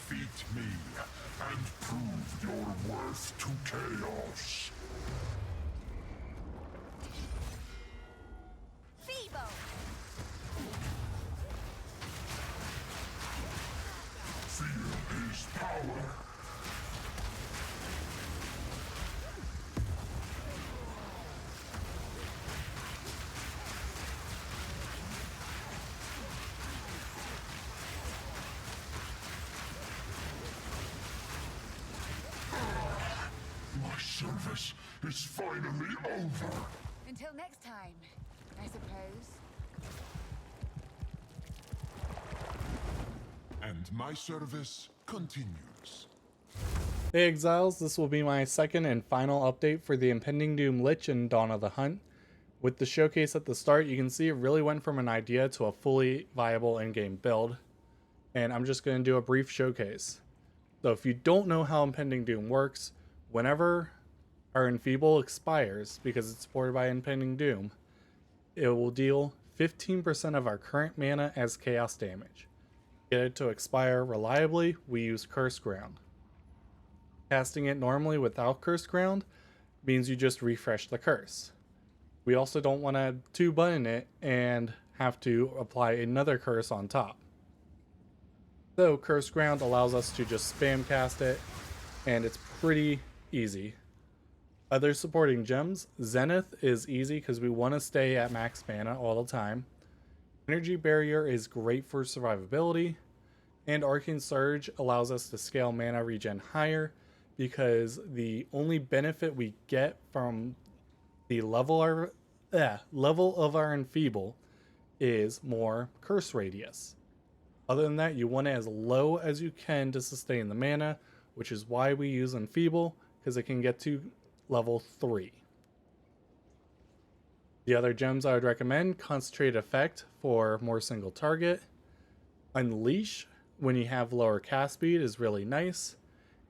Defeat me and prove your worth to chaos. Feeble. Feel his power. My service is finally over. Until next time, I suppose. And my service continues. Hey Exiles, this will be my second and final update for the Impending Doom Lich in Dawn of the Hunt. With the showcase at the start, you can see it really went from an idea to a fully viable in-game build. And I'm just going to do a brief showcase. So if you don't know how Impending Doom works, whenever our Enfeeble expires, because it's supported by Impending Doom, it will deal 15% of our current mana as chaos damage. To get it to expire reliably, we use Curse Ground. Casting it normally without Curse Ground means you just refresh the curse. We also don't want to 2-button it and have to apply another curse on top. So Curse Ground allows us to just spam cast it, and it's pretty easy. Other supporting gems, Zenith is easy because we want to stay at max mana all the time. Energy Barrier is great for survivability, and Arcane Surge allows us to scale mana regen higher because the only benefit we get from the level of our Enfeeble is more curse radius. Other than that, you want it as low as you can to sustain the mana, which is why we use Enfeeble, because it can get to level 3. The other gems I would recommend, Concentrate Effect for more single target. Unleash, when you have lower cast speed, is really nice.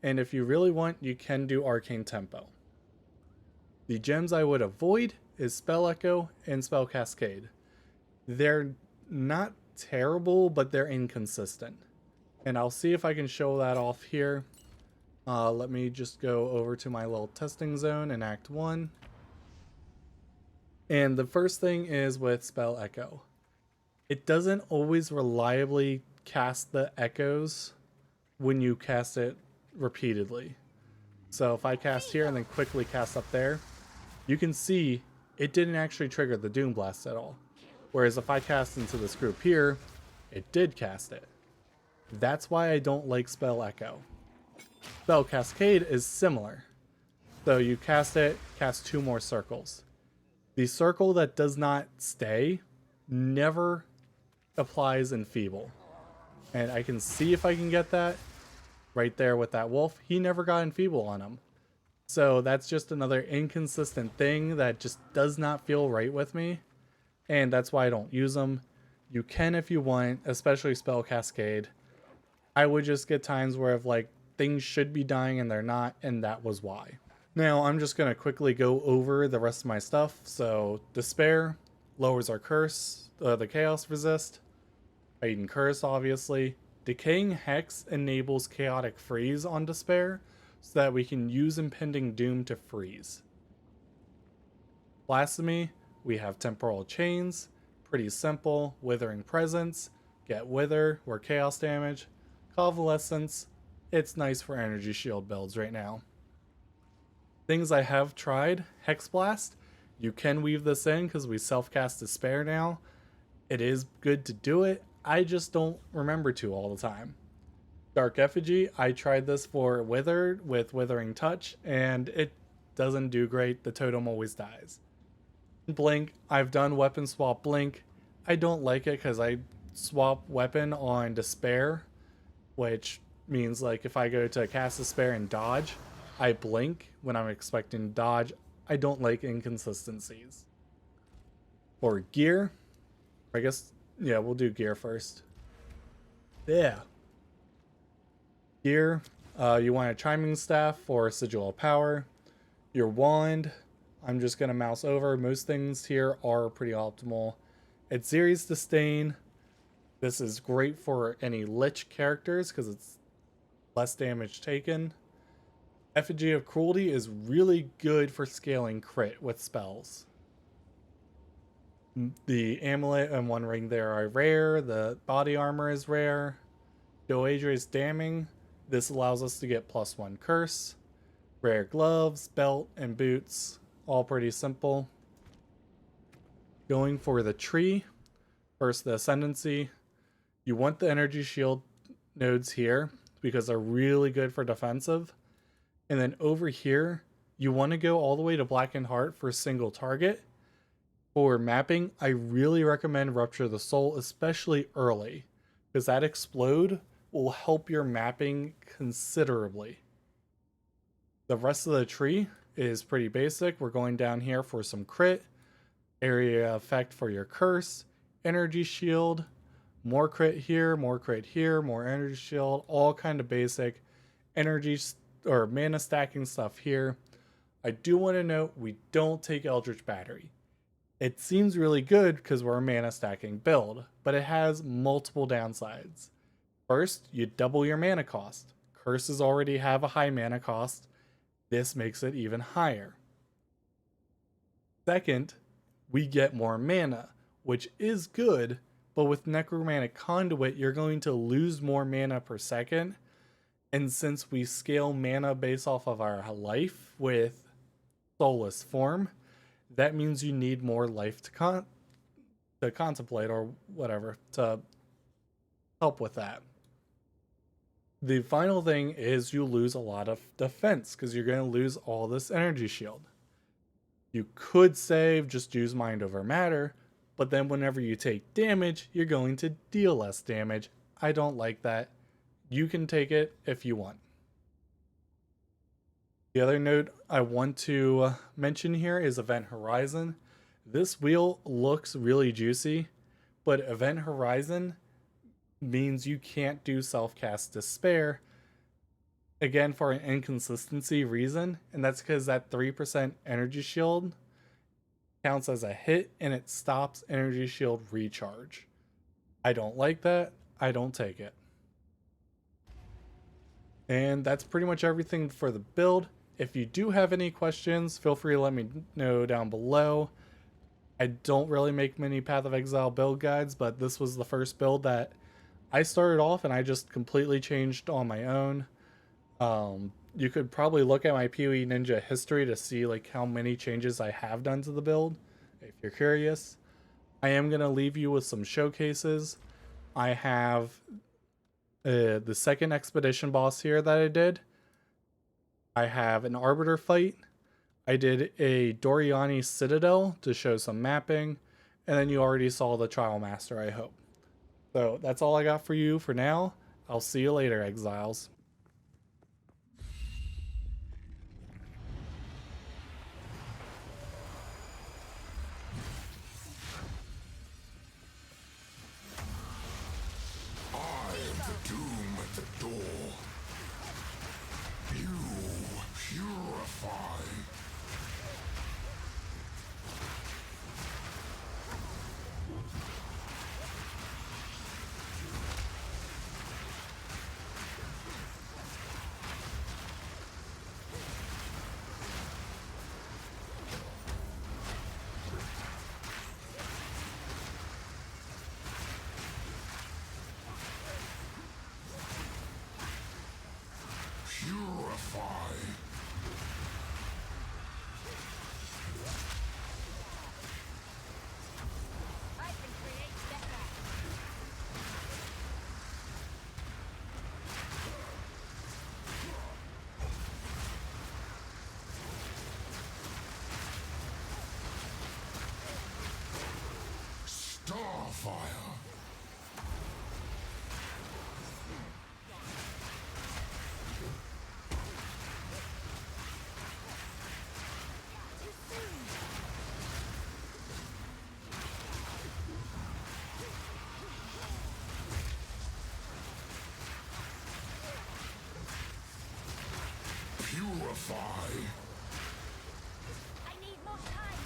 And if you really want, you can do Arcane Tempo. The gems I would avoid is Spell Echo and Spell Cascade. They're not terrible, but they're inconsistent. And I'll see if I can show that off here. Let me just go over to my little testing zone in Act 1. And the first thing is with Spell Echo. It doesn't always reliably cast the echoes when you cast it repeatedly. So if I cast here and then quickly cast up there, you can see it didn't actually trigger the Doom Blast at all. Whereas if I cast into this group here, it did cast it. That's why I don't like Spell Echo. Spell Cascade is similar. So you cast it, cast 2 more circles. The circle that does not stay never applies Enfeeble. And I can see if I can get that right there with that wolf. He never got Enfeeble on him. So that's just another inconsistent thing that just does not feel right with me. And that's why I don't use them. You can if you want, especially Spell Cascade. I would just get times where things should be dying and they're not, and that was why. Now I'm just going to quickly go over the rest of my stuff. So Despair lowers our curse, the chaos resist. Aiden Curse, obviously. Decaying Hex enables Chaotic Freeze on Despair so that we can use Impending Doom to freeze. Blasphemy, we have Temporal Chains, pretty simple. Withering Presence, get Wither, or Chaos damage. Convalescence, it's nice for energy shield builds right now. Things I have tried, Hex Blast, you can weave this in because we self-cast Despair now. It is good to do it, I just don't remember to all the time. Dark Effigy, I tried this for Withered with Withering Touch, and it doesn't do great, the totem always dies. Blink, I've done Weapon Swap Blink. I don't like it because I swap Weapon on Despair, which means if I go to cast Despair and dodge, I blink when I'm expecting to dodge. I don't like inconsistencies. For gear, I guess, yeah, we'll do gear first. Yeah. Gear, you want a Chiming Staff for Sigil of Power. Your wand, I'm just going to mouse over. Most things here are pretty optimal. Adziri's Disdain. This is great for any Lich characters because it's less damage taken. Effigy of Cruelty is really good for scaling crit with spells. The amulet and one ring there are rare. The body armor is rare. Doedre's Damning. This allows us to get +1 curse. Rare gloves, belt, and boots. All pretty simple. Going for the tree. First, the Ascendancy. You want the energy shield nodes here because they're really good for defensive. And then over here, you want to go all the way to Blackened Heart for a single target. For mapping, I really recommend Rupture the Soul, especially early, because that explode will help your mapping considerably. The rest of the tree is pretty basic. We're going down here for some crit, area effect for your curse, energy shield, more crit here, more crit here, more energy shield, all kind of basic energy or mana stacking stuff here. I do want to note we don't take Eldritch Battery. It seems really good because we're a mana stacking build, but it has multiple downsides. First, you double your mana cost. Curses already have a high mana cost. This makes it even higher. Second, we get more mana, which is good, but with Necromantic Conduit, you're going to lose more mana per second. And since we scale mana based off of our life with Soulless Form, that means you need more life to contemplate or whatever to help with that. The final thing is you lose a lot of defense because you're going to lose all this energy shield. You could save, just use Mind Over Matter, but then whenever you take damage, you're going to deal less damage. I don't like that. You can take it if you want. The other note I want to mention here is Event Horizon. This wheel looks really juicy, but Event Horizon means you can't do Self-Cast Despair, again for an inconsistency reason, and that's because that 3% energy shield counts as a hit and it stops energy shield recharge. I don't like that. I don't take it. And that's pretty much everything for the build. If you do have any questions, feel free to let me know down below. I don't really make many Path of Exile build guides, but this was the first build that I started off and I just completely changed on my own. You could probably look at my PoE Ninja history to see like how many changes I have done to the build, if you're curious. I am going to leave you with some showcases. I have the second expedition boss here that I did. I have an Arbiter fight. I did a Doriani Citadel to show some mapping. And then you already saw the Trialmaster, I hope. So that's all I got for you for now. I'll see you later, Exiles. I am the doom at the door. You purify. Purify. I can create setbacks. Starfire. Purify. I need more time.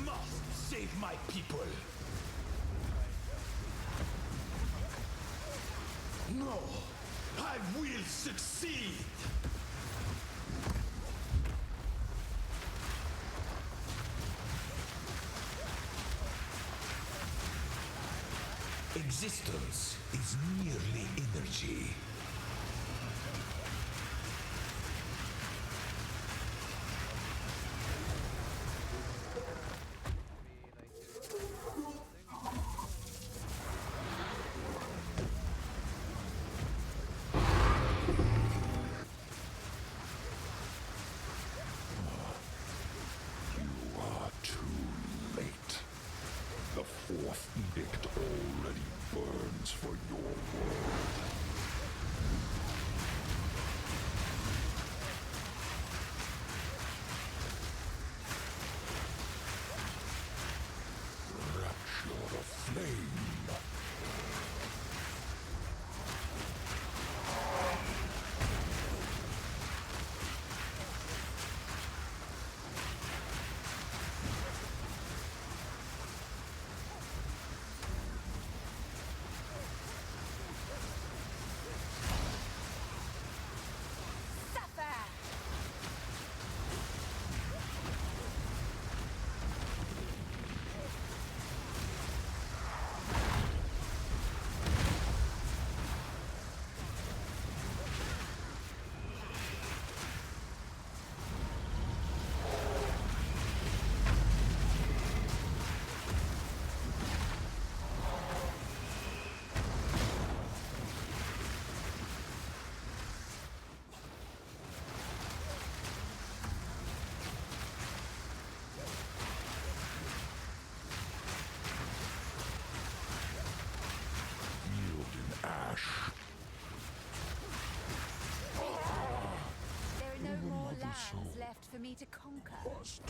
must save my people. No, I will succeed. Existence is merely energy. You are too late. The fourth edict already burns for your world. Rapture the flame. Suffer! Yield in ash. There are no more Mother lands soul left for me to conquer. must